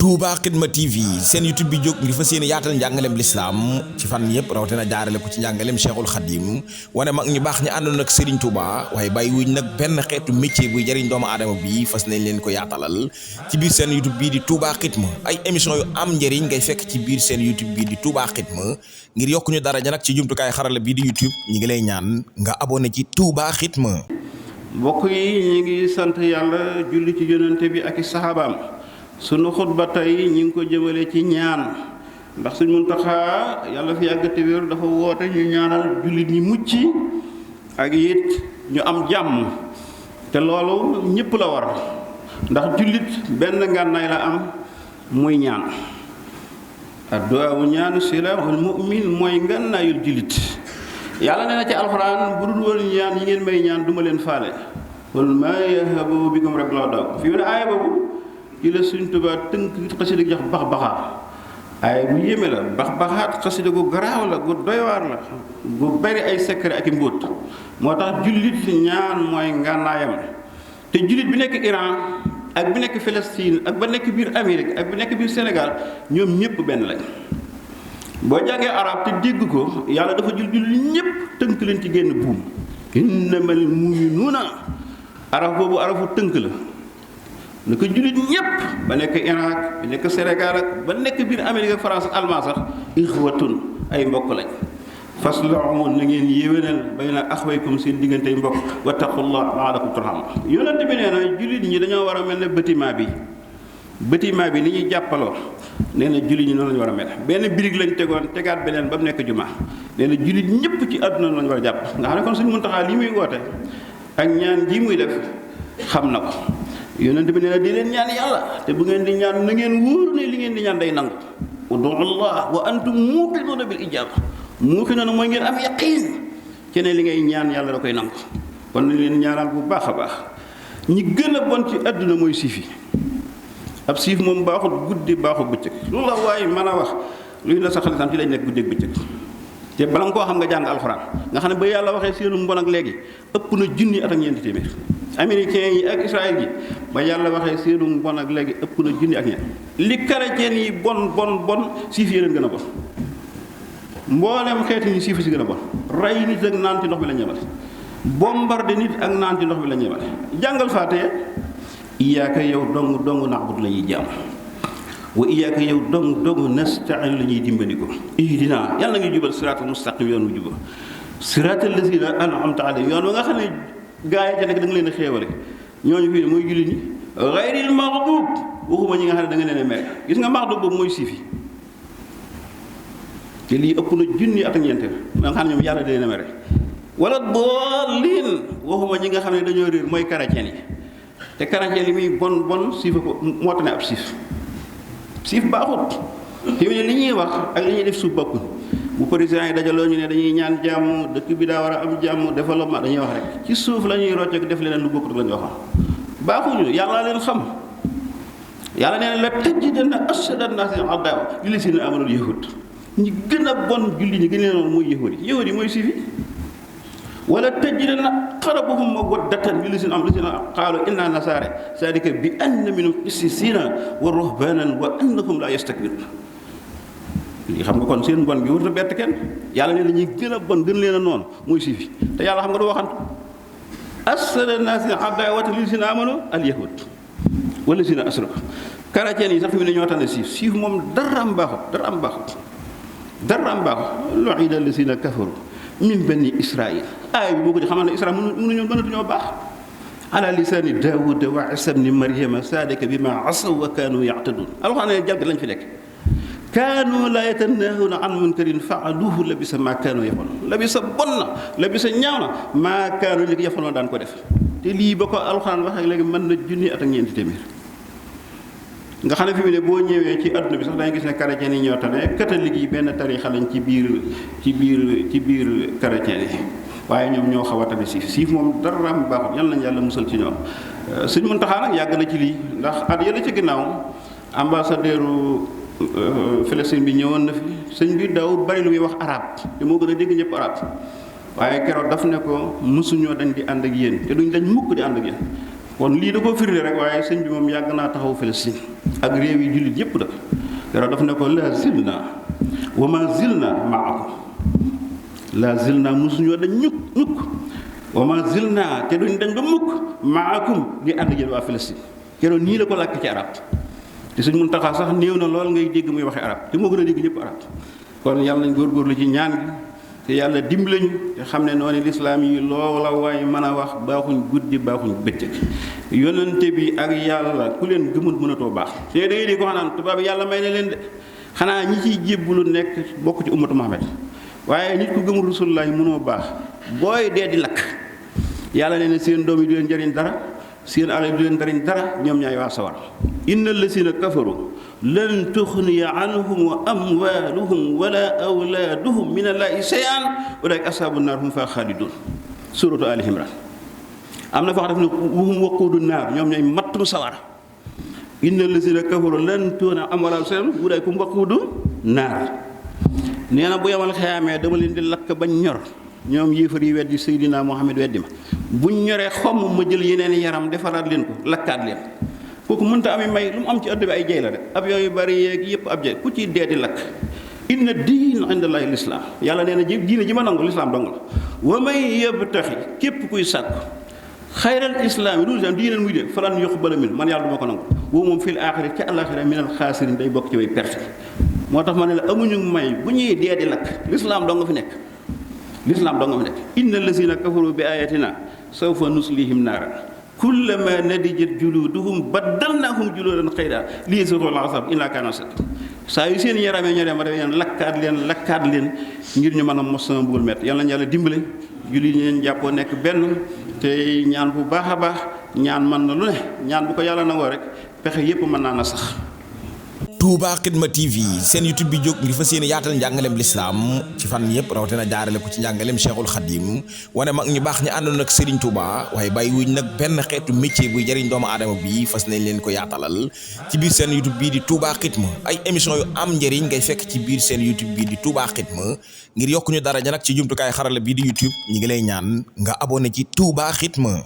Touba Xidma TV seen YouTube bi jóg ngir fas yéene yaatal njàngaleem lislaam ci fan yëpp rawatina jaarale ko ci njàngaleem Cheikhul Khadim wane mag ñu baax ñi àndoon ak Serigne Touba waaye bàyyi wuñ nag benn xeetu métier buy jëriñ doomu aadama bi fas nañ leen ko yaatalal ci biir seen YouTube bii di Touba Xidma ay émission yu am njëriñ ngay fekk ci biir seen YouTube bii di Touba Xidma ngir yokku ñu daraja nag ci jumtukaay xarala bii di YouTube ñi ngi lay ñaan nga abonné ci Touba Xidma. mbokk yi ñi ngi sant yàlla julli ci yonente bi ak i saxaabaam sunu xutba tey ñi ngi ko jëmale ci ñaan ndax Sëñ Muntaxa yàlla fi yàgg te wér dafa woote ñu ñaanal jullit ñi mucc ak it ñu am jàmm te loolu ñëpp la war ndax jullit benn ngànnaay la am muy ñaan addu'a wu ñaan silaahul mu'min mooy ngànnaayul jullit yàlla nee na ci alxuraan bu dul woon ñaan yi ngeen may ñaan duma leen faale qul maa yahabu bikum rabbil adaw fi mu ne aaya boobu ci la Sëñ Tuubaa tënk xasida gi jox bax-baxaa aaya bu yéeme la bax-baxaat xasida gu garaaw la gu doywaar la gu bari ay secret ak i mbóot moo tax jullit ñaan mooy ngànnaayam te jullit bi nekk Iran ak bi nekk Palestine ak ba nekk biir Amérique ak bi nekk biir Sénégal ñoom ñëpp benn lañ boo jàngee arab te dégg ko yàlla dafa jël jullit ñëpp tënk leen ci génn buum innamal mu'minuuna arab boobu arafu tënk la na ko jullit ñëpp ba nekk Irak ba nekk Sénégal ak ba nekk biir Amérique ak France ak Allemagne sax ixwatun ay mbokk lañ faslahu na ngeen yéwénal bayna axwaykum seen diggantey mbokk wattaqullah la'allakum turhamun yonent bi nee na jullit ñi dañoo war a mel ne bâtiment bi ni ñuy jàppaloo nee na jullit ñi noonu lañu war a mel benn birig lañ tegoon tegaat beneen ba mu nekk jumaa nee na jullit ñëpp ci àdduna lañu war a jàpp nga xam ne kon Sëñ Muntaxa li muy woote ak ñaan ji muy def xam na ko yonent bi nee na di leen ñaan yàlla te bu ngeen di ñaan na ngeen wóor ne li ngeen di ñaan day nangu ud'ullah wa antum muuqinuuna bil ijaaba muuqinuuna mooy ngeen am yaqiin ci ne li ngay ñaan yàlla da koy nangu kon ni leen ñaanal bu baax a baax ñi gën a bon ci àdduna mooy siif yi ab siif moom baaxut guddi baaxut bëccëg loolu la waaye mën a wax luy la sa xalitam ci lañ nekk guddi ak bëccëg te bala nga koo xam nga jàng alxuraan nga xam ne ba yàlla waxee seenu mbon ak léegi ëpp na junni at ak ñeenti téeméer américain yi ak Israël yi ba yàlla waxee seenu mbon ak léegi ëpp na junni ak ñeent li chrétien yi bon siif yi leen gën a bon mboolem xeeti ñu siif si gën a bon rey nit ak naan ci ndox bi la ñemale bombardé nit ak naan ci ndox bi la ñemale jàngal faatee iyaaka yow dong na'budu la ñuy jaam wa iyaaka yow dong nasta'in la ñuy dimbali ko ihdina yàlla nga jubal siraatal mustaqim yoon wu juba siraatal lazina an'amta alayhim yoon wa nga xam ne gaa yi ca nekk da nga leen a xéewale ñooñu fii ne mooy jullit ñi gayril maghdub waxuma ñi nga xam ne da nga leen a mere gis nga maghdub boobu mooy siif yi te lii ëpp na junni at ak ñeenteel nga xam ne ñoom yàlla da leen a mere wala daalliin waxuma ñi nga xam ne dañoo réer mooy chrétien yi te chrétien li muy bon siifa ko moo tax ne ab siif baaxut fi mu ne li ñuy wax ak li ñuy def suuf bokkul bu président yi dajaloo ñu ne dañuy ñaan jàmm dëkk bi daa war a am jàmm développement dañuy wax rek ci suuf la ñuy rocceeku def leneen lu bokkut la ñu waxoon baaxuñu yàlla leen xam yàlla nee na la tajidanna ashadda an-naasi adaawa lillaziina aamanul yahuud ñi gën a bon julli ñi gën leen noonu mooy yahuud yi mooy siif yi wala tajidanna aqrabahum mawaddatan lillaziina qaalu innaa nasaara zaalika bi anna minhum qissiisiina wa ruhbaanan wa annahum laa yastakbiruun lii xam nga kon seen mbon gi warut a bett kenn yàlla nee na ñi gën a bon gën leen a noonu mooy siif yi te yàlla xam nga du waxantu ashadda naasi adaawatan lillaziina aamanu al-yahuud wallaziina ashrakuu chrétien yi sax fi mu ne ñoo tànn siif moom dara am baaxut lu'ina allaziina kafaru min bani israil aaya bi boo ko di xamal ne israil mënatuñoo baax ala lisaani daawuda wa isa bni maryama sadika bi ma asaw wa kaanu ya'tadun alxuraan ne jalg lañ fi nekk kaanu laa yatanahuna an munkarin faaluhu labisa maa kaanu yafaloon labisa bon na labisa ñaaw na maa kaanu li yafaloon daan ko def te lii ba ko alxuraan waxee léegi mën na junni at ak ñeenti téeméer nga xam ne fi mu ne boo ñëwee ci adduna bi sax dangay gis ne chrétien yi ñoo tane catholique yi benn tariixa lañ ci biir chrétien yi waaye ñoom ñoo xaw a tane siif moom dara am baaxut yal nañ yàlla musal ci ñoom Sëñ Muntaxa nag yàgg na ci lii ndax at yële ci ginnaaw ambassadeuru Palestine bi ñëwoon na fi sëñ bi daawut bari lu muy wax arab te moo gën a dégg ñëpp arab waaye keroog daf ne ko mësuñoo dañ di ànd ak yéen te duñ dañ mukk di ànd ak yéen kon lii da koo firnde rek waaye sëñ bi moom yàgg naa taxaw Palestine ak réew yi jullit yépp da yoro daf ne ko la zilna wa ma zilna maakum la zilna musuñoo dañ ñukk wa ma zilna te duñ dañ ba mukk maakum di ànd jël waa Palestine keroog nii la ko làkk ci arab te sëñ Muntaxa sax néew na lool ngay dégg muy waxe arab te moo gën a dégg ñëpp arab kon yàlla nañ góorgóorlu ci ñaan gi te yàlla dimbali ñu te xam ne noonu lislaam yi loola waaye mën a wax baaxuñ guddi baaxuñ bëccëg yonente bi ak yàlla ku leen gëmul mënatoo baax te da ngay di ko xanaan tubaab yàlla may na leen de xanaa ñi ciy jébbalu nekk bokk ci ummatu Muhammad waaye nit ku gëmul rasulullahi mënoo baax booy dee di lakk yàlla nee na seen doom yi du leen jariñ dara seen alal yi du leen jariñ dara ñoom ñaay waa sawar inna lasina kafaru lan tuxniya anhum wa amwaluhum wala awlaaduhum min allahi shay'an ulaika ashabu naar hum fa xaalidun suratu ali imran am na fa def ne wuhum waquudu naar ñoom ñooy mattum sawar inna lasina kafaru lan tuxniya amwaluhum shay'an ulaika hum waquudu naar nee na bu yamal xeyaamee dama leen di lakk bañ ñor ñoom yéefar yi weddi Seydina Muhammad weddi ma buñ ñoree xomm ma jël yeneen yaram defaraat leen ko lakkaat leen kooku mënta ami may lu mu am ci ëdd bi ay jey la de ab yooyu bari yeeg yëpp ab jey ku ci dee di lakk inna diina indallahi lislaam yàlla nee na diine ji ma nangu lislaam dong la wa may yabtaxi képp kuy sàkk xayral islaam yi loolu islaam diineen muy de falan yuqbala min man yàlla du ma ko nangu woo moom fil aaxira ca àllaaxira minal xaasiriin day bokk ci way perte moo tax ma ne la amuñu may bu ñuy dee di lakk lislaam dong nga fi nekk lislaam dong nga fi nekk inna lazina kafaru bi ayatina sawfa nuslihim naaran kullama nadijat juluduhum baddalnahum juludan xayra liyazuqul azab inna kaana sadid saa yu seen yaramee ñoo dem ba demee lakkaat leen ngir ñu mën a mos sama mbugal métti yàlla na yàlla dimbale julli ñu leen jàppoo nekk benn te ñaan bu baax a baax ñaan mën na lu ne ñaan bu ko yàlla nangoo rek pexe yépp mën naa na sax. Touba Xidma TV seen YouTube bi jóg ngir fas yéene yaatal njàngaleem lislaam ci fan yëpp rawatina jaarale ko ci njàngaleem Cheikhul Khadim wane mag ñu baax ñi àndoon ak Serigne Touba waaye bàyyi wuñ nag benn xeetu métier buy jëriñ doomu aadama bi fas nañ leen ko yaatalal ci biir seen YouTube bii di Touba Xidma ay émission yu am njëriñ ngay fekk ci biir seen YouTube bii di Touba Xidma ngir yokku ñu daraja nag ci jumtukaay xarala bii di YouTube ñi ngi lay ñaan nga abonné ci Touba Xidma.